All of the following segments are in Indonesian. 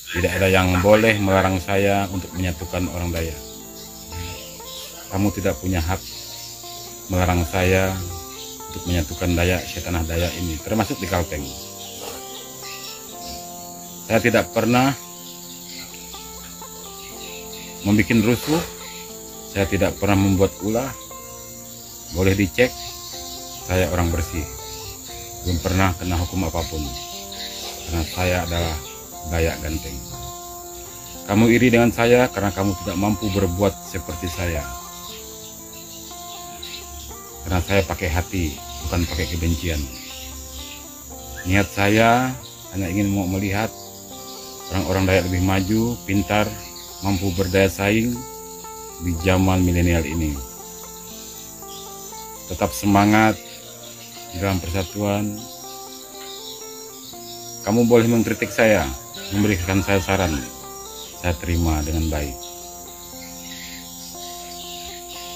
Tidak ada yang boleh melarang saya untuk menyatukan orang Dayak. Kamu tidak punya hak melarang saya untuk menyatukan Dayak setanah Dayak ini, termasuk di Kalteng. Saya tidak pernah membuat rusuh, saya tidak pernah membuat ulah. Boleh dicek, saya orang bersih, belum pernah kena hukum apapun, karena saya adalah Dayak Ganteng. Kamu iri dengan saya karena kamu tidak mampu berbuat seperti saya. Karena saya pakai hati, bukan pakai kebencian. Niat saya hanya ingin mau melihat orang-orang Dayak lebih maju, pintar, mampu berdaya saing di zaman milenial ini. Tetap semangat di dalam persatuan. Kamu boleh mengkritik saya, memberikan saya saran, saya terima dengan baik.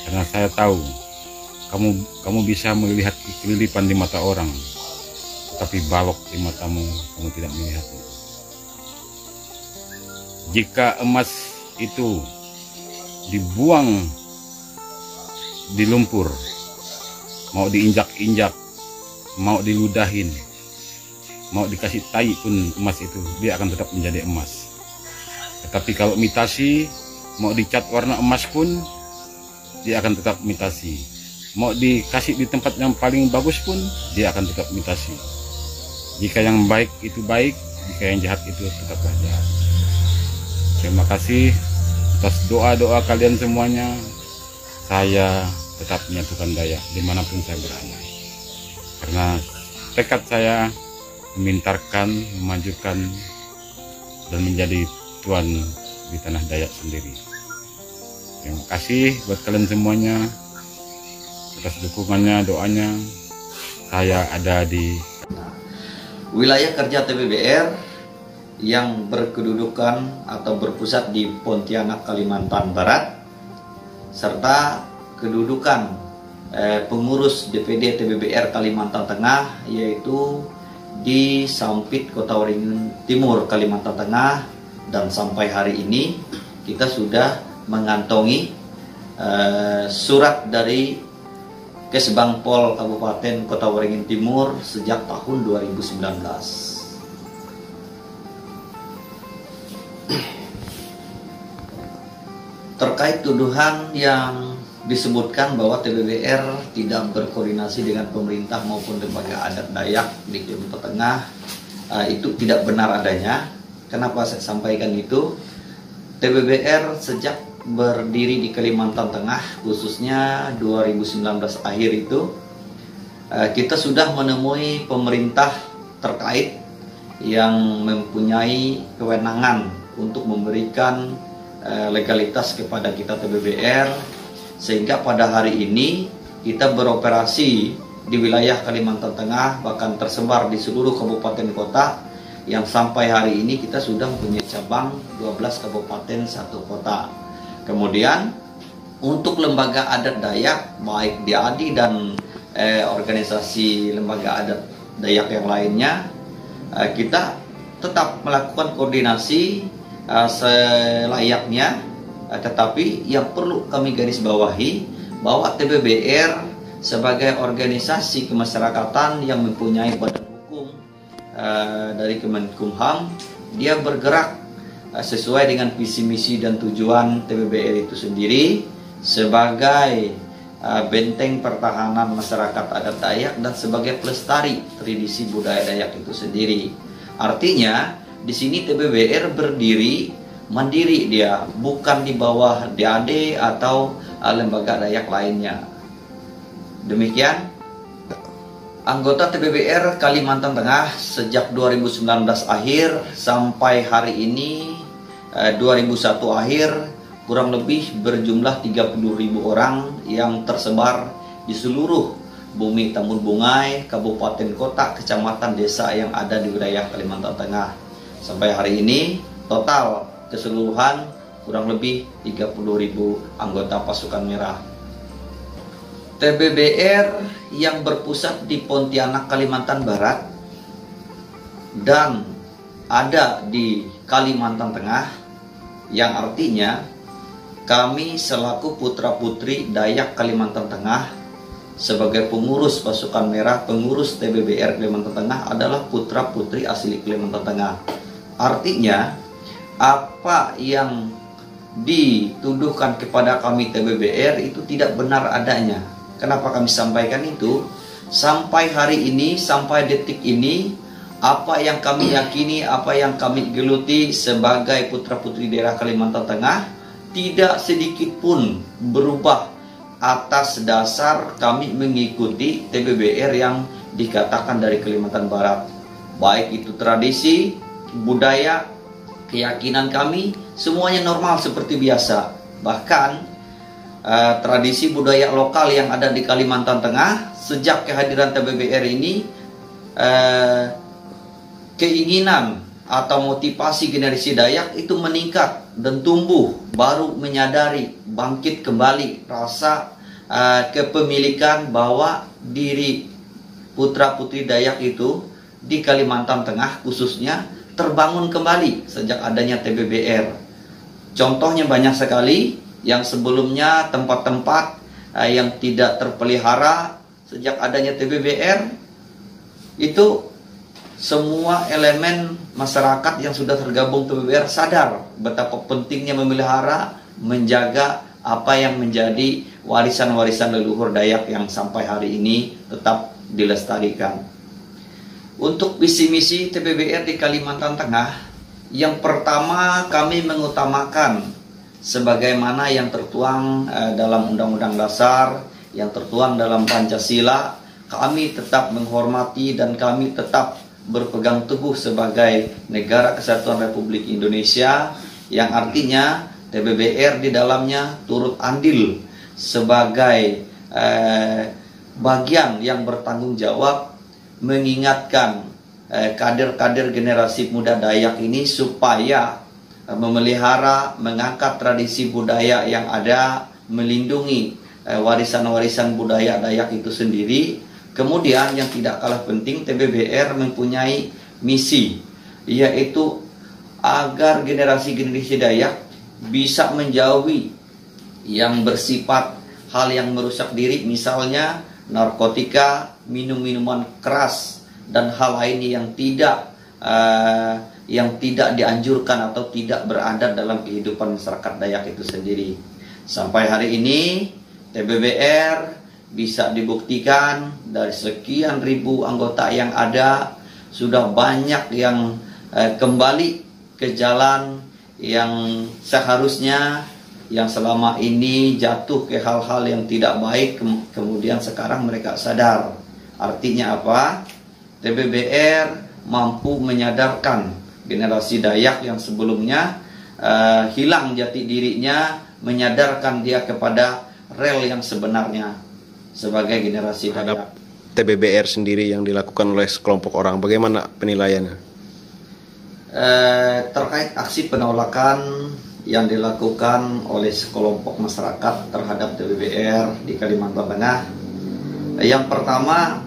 Karena saya tahu kamu bisa melihat kelilipan di mata orang, tapi balok di matamu, kamu tidak melihatnya. Jika emas itu dibuang di lumpur, mau diinjak-injak, mau diludahin, mau dikasih tai pun emas itu, dia akan tetap menjadi emas. Tetapi kalau imitasi, mau dicat warna emas pun, dia akan tetap imitasi. Mau dikasih di tempat yang paling bagus pun, dia akan tetap imitasi. Jika yang baik itu baik, jika yang jahat itu tetaplah jahat. Terima kasih atas doa-doa kalian semuanya. Saya tetap menyatukan Dayak dimanapun saya berada. Karena tekad saya memintarkan, memajukan, dan menjadi tuan di tanah Dayak sendiri. Terima kasih buat kalian semuanya atas dukungannya, doanya. Saya ada di wilayah kerja TBBR yang berkedudukan atau berpusat di Pontianak, Kalimantan Barat, serta kedudukan pengurus DPD TBBR Kalimantan Tengah, yaitu di Sampit, Kota Waringin Timur, Kalimantan Tengah. Dan sampai hari ini kita sudah mengantongi surat dari Kesbangpol Kabupaten Kota Waringin Timur sejak tahun 2019. Terkait tuduhan yang disebutkan bahwa TBBR tidak berkoordinasi dengan pemerintah maupun lembaga adat Dayak di Timur Tengah, itu tidak benar adanya. Kenapa saya sampaikan itu? TBBR sejak berdiri di Kalimantan Tengah, khususnya 2019 akhir itu, kita sudah menemui pemerintah terkait yang mempunyai kewenangan untuk memberikan legalitas kepada kita TBBR, sehingga pada hari ini kita beroperasi di wilayah Kalimantan Tengah, bahkan tersebar di seluruh kabupaten kota, yang sampai hari ini kita sudah mempunyai cabang 12 kabupaten 1 kota. Kemudian untuk lembaga adat Dayak, baik DIADI dan organisasi lembaga adat Dayak yang lainnya, kita tetap melakukan koordinasi selayaknya. Tetapi yang perlu kami garis bawahi bahwa TBBR sebagai organisasi kemasyarakatan yang mempunyai badan hukum dari Kemenkumham, dia bergerak sesuai dengan visi misi dan tujuan TBBR itu sendiri sebagai benteng pertahanan masyarakat adat Dayak dan sebagai pelestari tradisi budaya Dayak itu sendiri. Artinya di sini TBBR berdiri mandiri, dia bukan di bawah DAD atau lembaga Dayak lainnya. Demikian anggota TBBR Kalimantan Tengah sejak 2019 akhir sampai hari ini 2001 akhir kurang lebih berjumlah 30.000 orang yang tersebar di seluruh bumi Tambun Bungai, kabupaten, kota, kecamatan, desa yang ada di wilayah Kalimantan Tengah. Sampai hari ini total keseluruhan kurang lebih 30.000 anggota pasukan merah. TBBR yang berpusat di Pontianak, Kalimantan Barat dan ada di Kalimantan Tengah, yang artinya kami selaku putra-putri Dayak Kalimantan Tengah sebagai pengurus pasukan merah, pengurus TBBR Kalimantan Tengah adalah putra-putri asli Kalimantan Tengah. Artinya apa yang dituduhkan kepada kami TBBR itu tidak benar adanya. Kenapa kami sampaikan itu? Sampai hari ini, sampai detik ini, apa yang kami yakini, apa yang kami geluti sebagai putra-putri daerah Kalimantan Tengah tidak sedikit pun berubah atas dasar kami mengikuti TBBR yang dikatakan dari Kalimantan Barat. Baik itu tradisi, budaya, keyakinan kami, semuanya normal seperti biasa. Bahkan tradisi budaya lokal yang ada di Kalimantan Tengah sejak kehadiran TBBR ini, keinginan atau motivasi generasi Dayak itu meningkat dan tumbuh, baru menyadari, bangkit kembali rasa kepemilikan bahwa diri putra-putri Dayak itu di Kalimantan Tengah khususnya terbangun kembali sejak adanya TBBR. Contohnya banyak sekali, yang sebelumnya tempat-tempat yang tidak terpelihara sejak adanya TBBR itu semua elemen masyarakat yang sudah tergabung TBBR sadar betapa pentingnya memelihara, menjaga apa yang menjadi warisan-warisan leluhur Dayak yang sampai hari ini tetap dilestarikan. Untuk visi misi TBBR di Kalimantan Tengah, yang pertama kami mengutamakan sebagaimana yang tertuang dalam Undang-Undang Dasar, yang tertuang dalam Pancasila, kami tetap menghormati dan kami tetap berpegang teguh sebagai negara kesatuan Republik Indonesia, yang artinya TBBR di dalamnya turut andil sebagai bagian yang bertanggung jawab mengingatkan kader-kader generasi muda Dayak ini supaya memelihara, mengangkat tradisi budaya yang ada, melindungi warisan-warisan budaya Dayak itu sendiri. Kemudian yang tidak kalah penting, TBBR mempunyai misi, yaitu agar generasi-generasi Dayak bisa menjauhi yang bersifat hal yang merusak diri, misalnya narkotika, minum-minuman keras, dan hal lain yang tidak dianjurkan atau tidak berada dalam kehidupan masyarakat Dayak itu sendiri. Sampai hari ini TBBR bisa dibuktikan dari sekian ribu anggota yang ada, sudah banyak yang kembali ke jalan yang seharusnya, yang selama ini jatuh ke hal-hal yang tidak baik, kemudian sekarang mereka sadar. Artinya apa? TBBR mampu menyadarkan generasi Dayak yang sebelumnya hilang jati dirinya, menyadarkan dia kepada rel yang sebenarnya sebagai generasi Dayak. TBBR sendiri yang dilakukan oleh sekelompok orang, bagaimana penilaiannya? Terkait aksi penolakan yang dilakukan oleh sekelompok masyarakat terhadap TBBR di Kalimantan Tengah, yang pertama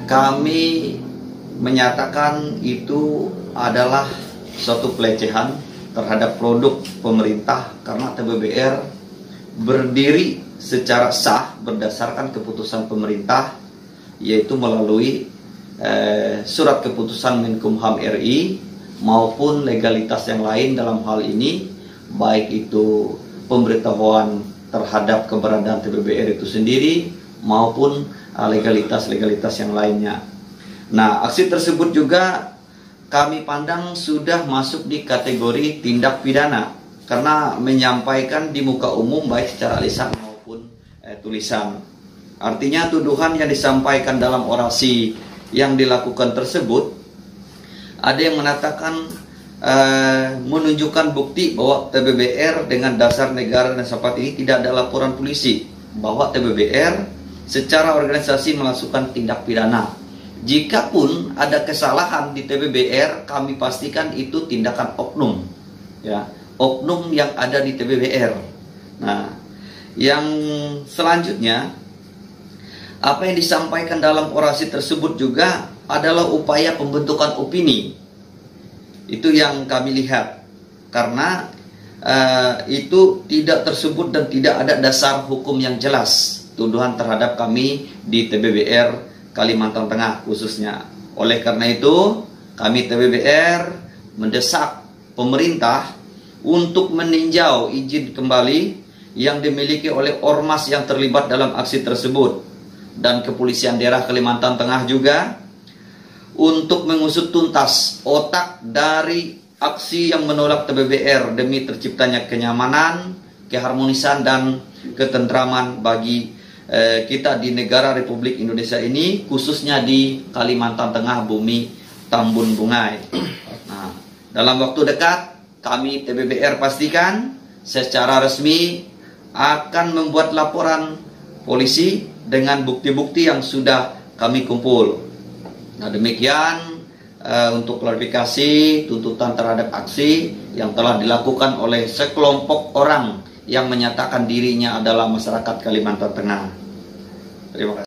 kami menyatakan itu adalah suatu pelecehan terhadap produk pemerintah, karena TBBR berdiri secara sah berdasarkan keputusan pemerintah, yaitu melalui surat keputusan Menkumham RI maupun legalitas yang lain dalam hal ini, baik itu pemberitahuan terhadap keberadaan TBBR itu sendiri maupun legalitas-legalitas yang lainnya. Nah, aksi tersebut juga kami pandang sudah masuk di kategori tindak pidana karena menyampaikan di muka umum baik secara lisan maupun tulisan. Artinya tuduhan yang disampaikan dalam orasi yang dilakukan tersebut, ada yang mengatakan menunjukkan bukti bahwa TBBR dengan dasar negara dan seperti ini tidak ada laporan polisi bahwa TBBR secara organisasi melakukan tindak pidana. Jikapun ada kesalahan di TBBR, kami pastikan itu tindakan oknum, ya, oknum yang ada di TBBR. Nah, yang selanjutnya, apa yang disampaikan dalam orasi tersebut juga adalah upaya pembentukan opini Itu yang kami lihat, karena itu tidak tersebut dan tidak ada dasar hukum yang jelas tuduhan terhadap kami di TBBR Kalimantan Tengah khususnya. Oleh karena itu, kami TBBR mendesak pemerintah untuk meninjau izin kembali yang dimiliki oleh ormas yang terlibat dalam aksi tersebut, dan Kepolisian Daerah Kalimantan Tengah juga untuk mengusut tuntas otak dari aksi yang menolak TBBR demi terciptanya kenyamanan, keharmonisan, dan ketentraman bagi kita di negara Republik Indonesia ini, khususnya di Kalimantan Tengah, bumi Tambun Bungai. Nah, dalam waktu dekat kami TBBR pastikan secara resmi akan membuat laporan polisi dengan bukti-bukti yang sudah kami kumpul. Nah, demikian untuk klarifikasi tuntutan terhadap aksi yang telah dilakukan oleh sekelompok orang yang menyatakan dirinya adalah masyarakat Kalimantan Tengah. Terima kasih.